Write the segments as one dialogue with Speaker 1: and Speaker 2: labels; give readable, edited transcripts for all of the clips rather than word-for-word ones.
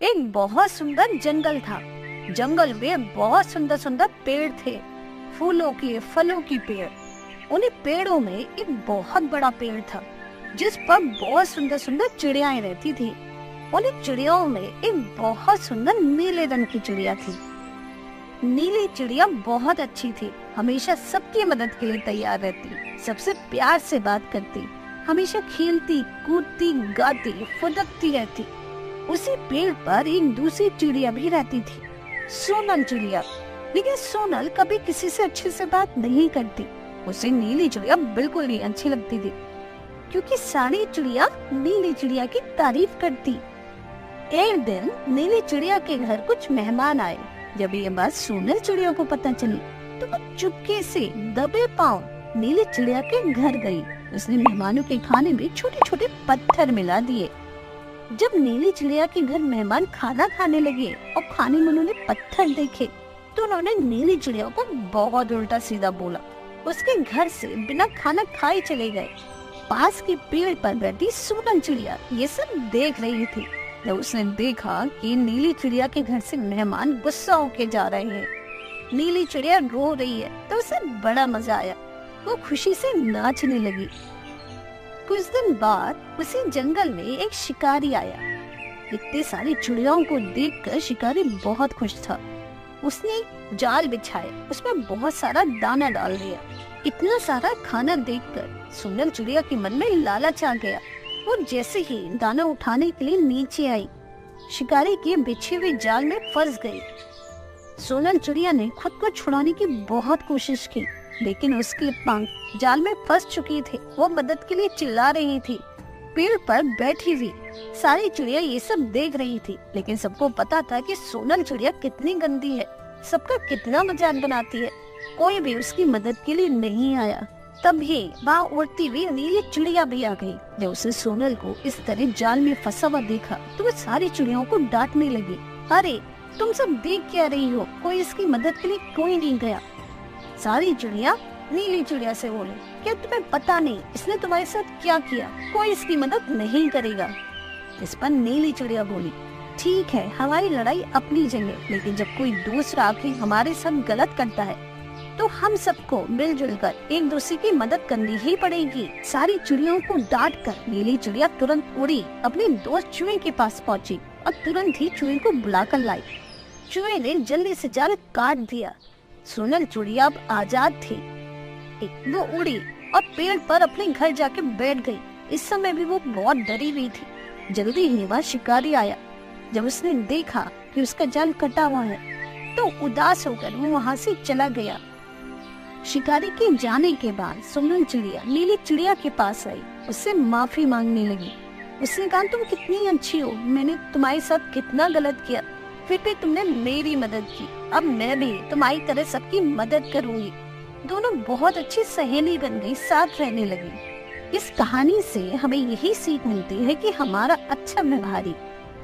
Speaker 1: एक बहुत सुंदर जंगल था। जंगल में बहुत सुंदर सुंदर पेड़ थे, फूलों के फलों की पेड़। उन्हीं पेड़ों में एक बहुत बड़ा पेड़ था जिस पर बहुत सुंदर सुंदर चिड़ियाएं रहती थी। उन चिड़ियाओं में एक बहुत सुंदर नीले रंग की चिड़िया थी। नीली चिड़िया बहुत अच्छी थी, हमेशा सबकी मदद के लिए तैयार रहती, सबसे प्यार से बात करती, हमेशा खेलती कूदती गाती फुदकती रहती। उसी पेड़ पर एक दूसरी चिड़िया भी रहती थी, सोनल चिड़िया। लेकिन सोनल कभी किसी से अच्छे से बात नहीं करती। उसे नीली चिड़िया बिल्कुल नहीं अच्छी लगती थी, क्योंकि सारी चिड़िया नीली चिड़िया की तारीफ करती। एक दिन नीली चिड़िया के घर कुछ मेहमान आए। जब ये बात सोनल चिड़िया को पता चली तो वो चुपके से दबे पांव नीली चिड़िया के घर गई। उसने मेहमानों के खाने में छोटे छोटे पत्थर मिला दिए। जब नीली चिड़िया के घर मेहमान खाना खाने लगे और खाने में उन्होंने पत्थर देखे तो उन्होंने नीली चिड़िया को बहुत उल्टा सीधा बोला। उसके घर से बिना खाना खाए चले गए। पास के पेड़ पर बैठी सोनल चिड़िया ये सब देख रही थी। जब उसने देखा कि नीली चिड़िया के घर से मेहमान गुस्सा होके जा रहे हैं, नीली चिड़िया रो रही है, तो उसे बड़ा मजा आया। वो खुशी से नाचने लगी। कुछ दिन बाद उसी जंगल में एक शिकारी आया। इतनी सारी चिड़ियाओं को देखकर शिकारी बहुत खुश था। उसने एक जाल बिछाया, उसमें बहुत सारा दाना डाल दिया। इतना सारा खाना देखकर सोनल चिड़िया के मन में लालच आ गया। वो जैसे ही दाना उठाने के लिए नीचे आई, शिकारी के बिछे हुए जाल में फंस गई। सोनल चिड़िया ने खुद को छुड़ाने की बहुत कोशिश की, लेकिन उसके पंख जाल में फंस चुके थे। वो मदद के लिए चिल्ला रही थी। पेड़ पर बैठी हुई सारी चिड़िया ये सब देख रही थी, लेकिन सबको पता था कि सोनल चिड़िया कितनी गंदी है, सबका कितना मजाक बनाती है। कोई भी उसकी मदद के लिए नहीं आया। तभी वहाँ उड़ती हुई नीली चिड़िया भी आ गई। जब उसे सोनल को इस तरह जाल में फंसा हुआ देखा तो वो सारी चिड़ियों को डांटने लगी। अरे तुम सब देख क्या रही हो, कोई इसकी मदद के लिए कोई नहीं गया। सारी चिड़िया नीली चिड़िया से बोली, क्या तुम्हें पता नहीं इसने तुम्हारे साथ क्या किया, कोई इसकी मदद नहीं करेगा। इस पर नीली चिड़िया बोली, ठीक है हमारी लड़ाई अपनी जगह, लेकिन जब कोई दूसरा आके हमारे साथ गलत करता है तो हम सबको मिलजुल कर एक दूसरे की मदद करनी ही पड़ेगी। सारी चिड़ियों को डांट कर नीली चिड़िया तुरंत उड़ी, अपने दोस्त चूहे के पास पहुंची और तुरंत ही चूहे को बुलाकर लाई। चूहे ने जल्दी से जाल काट दिया। सोनल चिड़िया अब आजाद थी। वो उड़ी और पेड़ पर अपने घर जाके बैठ गई। इस समय भी वो बहुत डरी हुई थी। जल्दी ही वहाँ शिकारी आया। जब उसने देखा कि उसका जाल कटा हुआ है तो उदास होकर वो वहाँ से चला गया। शिकारी के जाने के बाद सोनल चिड़िया नीली चिड़िया के पास आई, उससे माफी मांगने लगी। उसने कहा, तुम कितनी अच्छी हो, मैंने तुम्हारे साथ कितना गलत किया, फिर भी तुमने मेरी मदद की। अब मैं भी तुम्हारी तरह सबकी मदद करूंगी। दोनों बहुत अच्छी सहेली बन गई, साथ रहने लगी। इस कहानी से हमें यही सीख मिलती है कि हमारा अच्छा व्यवहार ही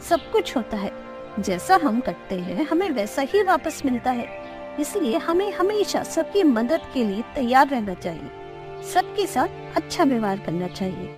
Speaker 1: सब कुछ होता है। जैसा हम करते हैं हमें वैसा ही वापस मिलता है। इसलिए हमें हमेशा सबकी मदद के लिए तैयार रहना चाहिए, सबके साथ अच्छा व्यवहार करना चाहिए।